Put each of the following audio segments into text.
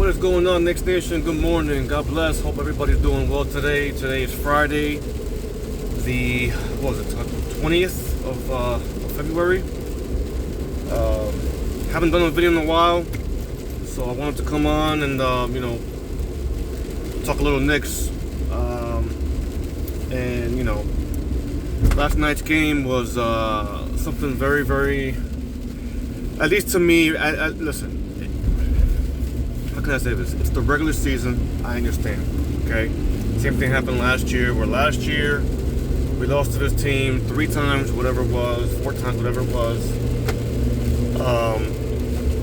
What is going on, Knicks Nation? Good morning. God bless. Hope everybody's doing well today. Today is Friday, the 20th of February. Haven't done a video in a while, so I wanted to come on and talk a little Knicks. And last night's game was something very, very, at least to me. Listen. How can I say this? It's the regular season. I understand. Okay. Same thing happened last year. Where last year we lost to this team 3 times, whatever it was, 4 times, whatever it was.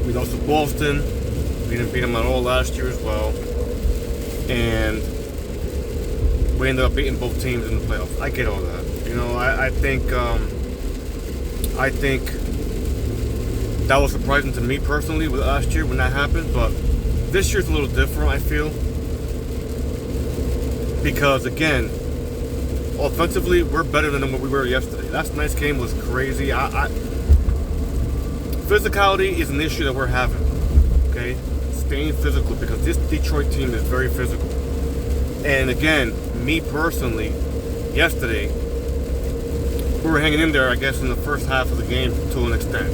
We lost to Boston. We didn't beat them at all last year as well, and we ended up beating both teams in the playoffs. I get all that. I think that was surprising to me personally with last year when that happened, but this year's a little different, I feel, because again, offensively, we're better than what we were yesterday. Last night's game was crazy. Physicality is an issue that we're having. Okay, staying physical, because this Detroit team is very physical. And again, me personally, yesterday, we were hanging in there, I guess, in the first half of the game to an extent.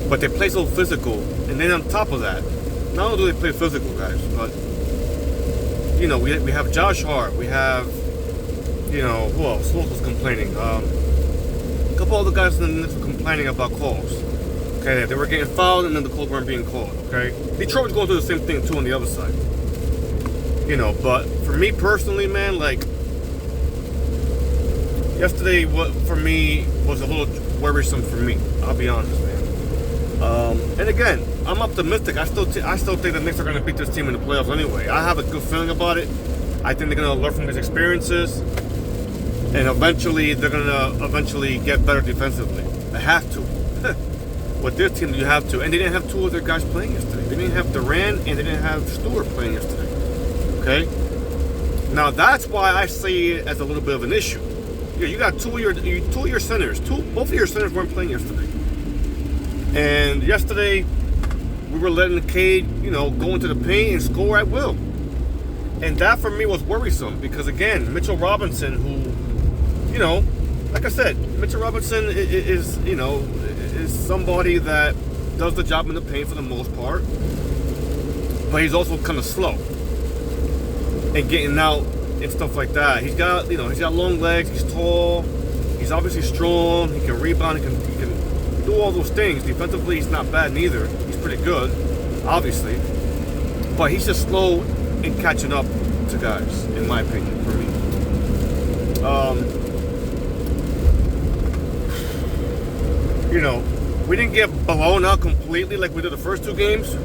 But they play so physical, and then on top of that, not only do they play physical, guys, but we have Josh Hart, we have who else? Who else was complaining? A couple other guys in the Knicks were complaining about calls. Okay, they were getting fouled, and then the calls weren't being called. Okay, Detroit was going through the same thing too on the other side. But for me personally, man, like yesterday, what for me was a little worrisome for me. I'll be honest, man. And again, I'm optimistic. I still think the Knicks are going to beat this team in the playoffs anyway. I have a good feeling about it. I think they're going to learn from these experiences, and eventually they're going to get better defensively. They have to. With this team, you have to. And they didn't have 2 other guys playing yesterday. They didn't have Durant, and they didn't have Stewart playing yesterday. Okay? Now that's why I see it as a little bit of an issue. You got two of your centers. Both of your centers weren't playing yesterday. And yesterday, we were letting the Cade, go into the paint and score at will. And that for me was worrisome, because again, Mitchell Robinson, who, like I said, Mitchell Robinson is somebody that does the job in the paint for the most part, but he's also kind of slow and getting out and stuff like that. He's got long legs. He's tall. He's obviously strong. He can rebound. He can do all those things. Defensively, he's not bad neither. He's pretty good, obviously, but he's just slow in catching up to guys, in my opinion. For me, we didn't get blown out completely like we did the first 2 games.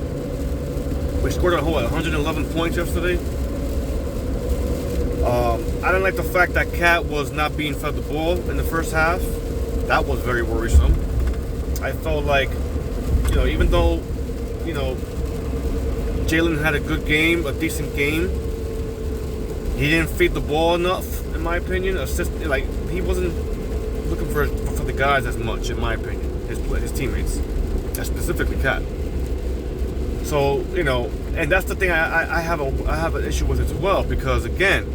We scored 111 points yesterday. I didn't like the fact that Cat was not being fed the ball in the first half. That was very worrisome. I felt like, even though, Jalen had a good game, a decent game, he didn't feed the ball enough, in my opinion. He wasn't looking for the guys as much, in my opinion, his teammates, specifically Cat. So, and that's the thing I have an issue with it as well, because again,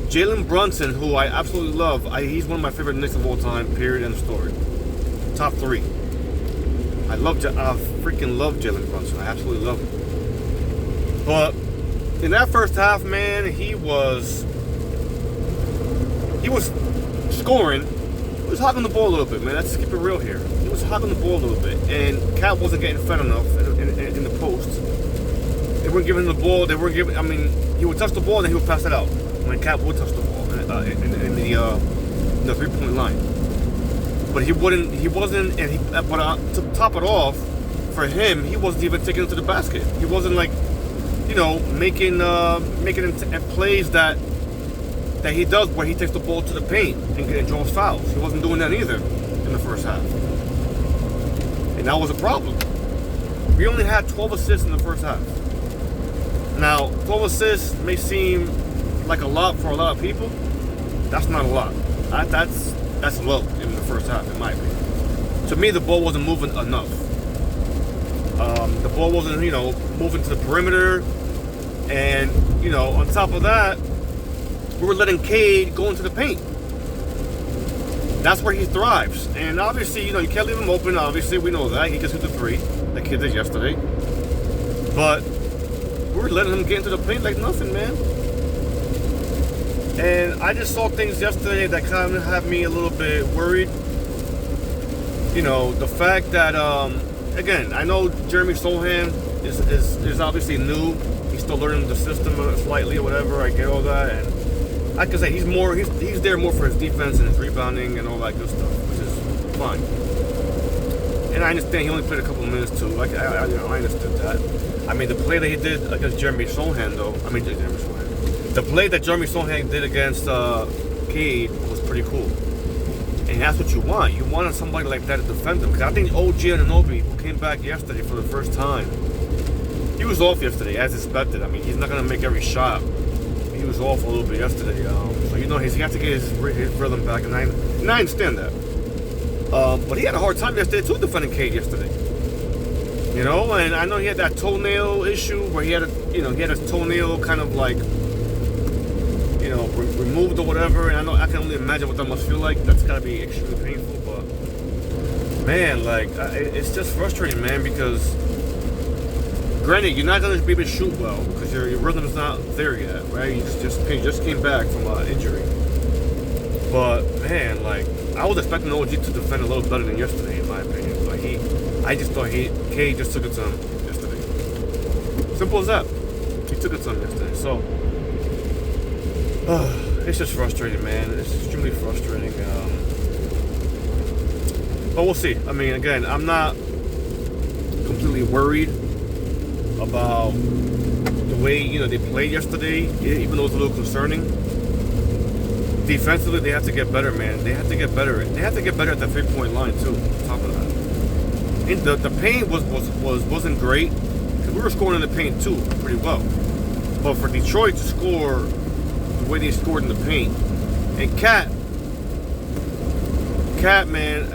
Jalen Brunson, who I absolutely love, he's one of my favorite Knicks of all time, period, end of story. Top 3. I freaking love Jalen Brunson. I absolutely love him. But in that first half, man, he was scoring. He was hogging the ball a little bit, man. Let's keep it real here. He was hogging the ball a little bit, and Cat wasn't getting fed enough in the post. They weren't giving him the ball. He would touch the ball and then he would pass it out. When Cat would touch the ball in the 3-point line, but he wasn't. But to top it off, for him, he wasn't even taking it to the basket. He wasn't making plays that he does, where he takes the ball to the paint and draws fouls. He wasn't doing that either in the first half, and that was a problem. We only had 12 assists in the first half. Now, 12 assists may seem like a lot for a lot of people. That's not a lot. That's low in the first half, in my opinion. To me, the ball wasn't moving enough. The ball wasn't, moving to the perimeter. And, on top of that, we were letting Cade go into the paint. That's where he thrives. And obviously, you can't leave him open. Obviously, we know that. He gets hit the three. The kid did yesterday. But we were letting him get into the paint like nothing, man. And I just saw things yesterday that kind of had me a little bit worried. The fact that, again, I know Jeremy Sohan is obviously new. He's still learning the system slightly or whatever. I get all that. And like I say, he's there more for his defense and his rebounding and all that good stuff, which is fine. And I understand he only played a couple of minutes too. Like I understood that. I mean, the play that he did against Jeremy Sohan, though. The play that Jeremy Sohan did against Cade was pretty cool. And that's what you want. You wanted somebody like that to defend them. Because I think OG Anunoby, who came back yesterday for the first time, he was off yesterday, as expected. I mean, he's not going to make every shot. He was off a little bit yesterday. So, he has to get his rhythm back. And I understand that. But he had a hard time yesterday, too, defending Cade yesterday. And I know he had that toenail issue where he had his toenail kind of like, removed or whatever. And I can only imagine what that must feel like. That's got to be extremely painful. But, man, it's just frustrating, man, because granted, you're not going to be able to shoot well because your rhythm's not there yet, right? You just came back from an injury. But, man, I was expecting OG to defend a little better than yesterday, in my opinion. But I just thought Cade just took it to him yesterday. Simple as that. He took it to him yesterday. So, it's just frustrating, man. It's extremely frustrating. But we'll see. I mean, again, I'm not completely worried about the way, they played yesterday, even though it's a little concerning. Defensively, they have to get better, man. They have to get better. They have to get better at the 3-point line, too, on top of that. And the paint wasn't great, because we were scoring in the paint, too, pretty well. But for Detroit to score the way they scored in the paint, and Cat, man,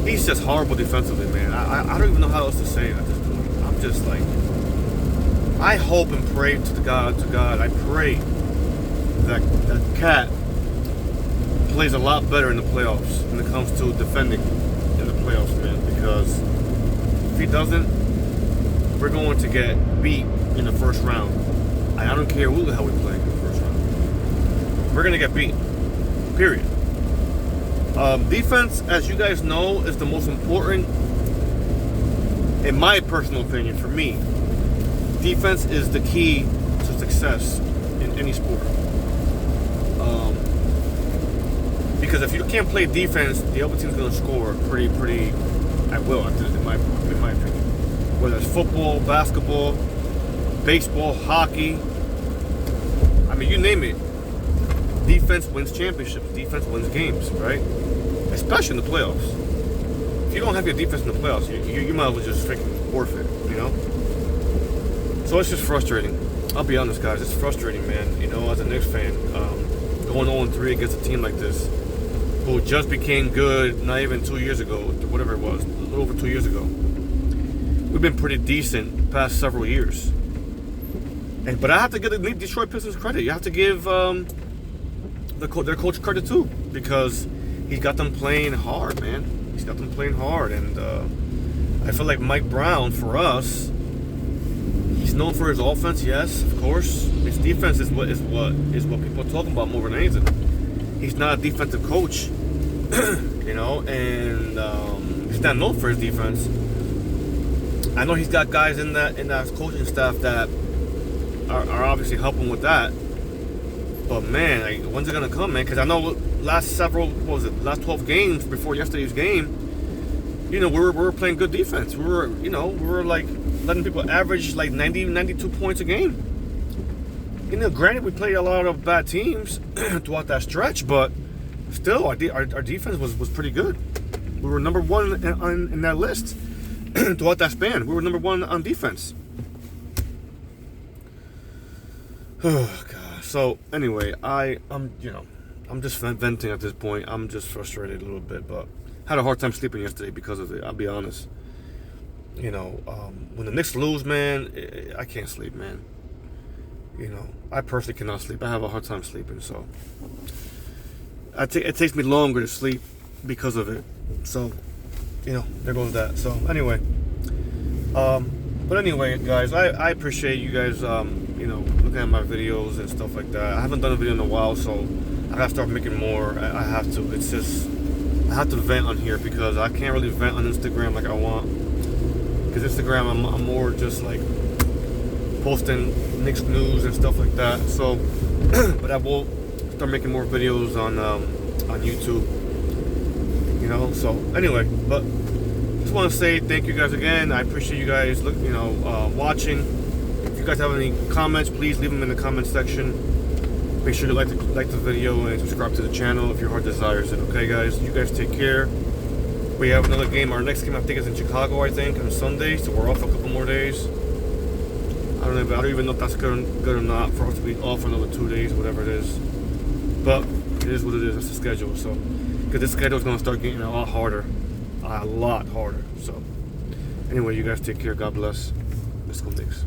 he's just horrible defensively, man. I don't even know how else to say it at this point. I'm just I hope and pray to God, I pray that Cat plays a lot better in the playoffs when it comes to defending in the playoffs, man. Because if he doesn't, we're going to get beat in the first round. I don't care who the hell we play in the first round. We're going to get beat. Period. Defense, as you guys know, is the most important, in my personal opinion, for me. Defense is the key to success in any sport. Because if you can't play defense, the other team's going to score pretty. I will, in my opinion. Whether it's football, basketball, baseball, hockey. I mean, you name it. Defense wins championships. Defense wins games, right? Especially in the playoffs. If you don't have your defense in the playoffs, you might as well just freaking forfeit, So it's just frustrating. I'll be honest, guys. It's frustrating, man. As a Knicks fan, going 0-3 against a team like this, who just became good not even 2 years ago, whatever it was, a little over 2 years ago. We've been pretty decent the past several years. But I have to give the Detroit Pistons credit. You have to give their coach credit too, because he's got them playing hard, man. He's got them playing hard, and I feel like Mike Brown, for us, he's known for his offense, yes, of course. His defense is what people are talking about more than anything. He's not a defensive coach, and he's not known for his defense. I know he's got guys in that coaching staff that are obviously helping with that. But man, when's it gonna come, man? Because I know last 12 games before yesterday's game, we were playing good defense. We were letting people average 90, 92 points a game. Granted, we played a lot of bad teams throughout that stretch, but still, our defense was pretty good. We were number one in that list throughout that span. We were number one on defense. Oh God. So anyway, I'm just venting at this point. I'm just frustrated a little bit, but had a hard time sleeping yesterday because of it. I'll be honest. when the Knicks lose, man, I can't sleep, man. I personally cannot sleep. I have a hard time sleeping, so it takes me longer to sleep because of it. So, there goes that. So anyway, but anyway, guys, I appreciate you guys, looking at my videos and stuff like that. I haven't done a video in a while, so I gotta start making more. I have to. It's just I have to vent on here because I can't really vent on Instagram like I want. Because Instagram, I'm more just like posting Knicks news and stuff like that. So, but I will start making more videos on YouTube. So anyway, but just want to say thank you guys again. I appreciate you guys watching. If you guys have any comments, please leave them in the comment section. Make sure to like the video and subscribe to the channel if your heart desires it. Okay, guys, you guys take care. We have another game. Our next game, I think, is in Chicago, I think, on Sunday. So we're off a couple more days. I don't even know if that's good or not for us to be off for another 2 days, whatever it is. But it is what it is. That's the schedule. So, because this schedule is going to start getting a lot harder. So, anyway, you guys take care. God bless. Let's go Knicks.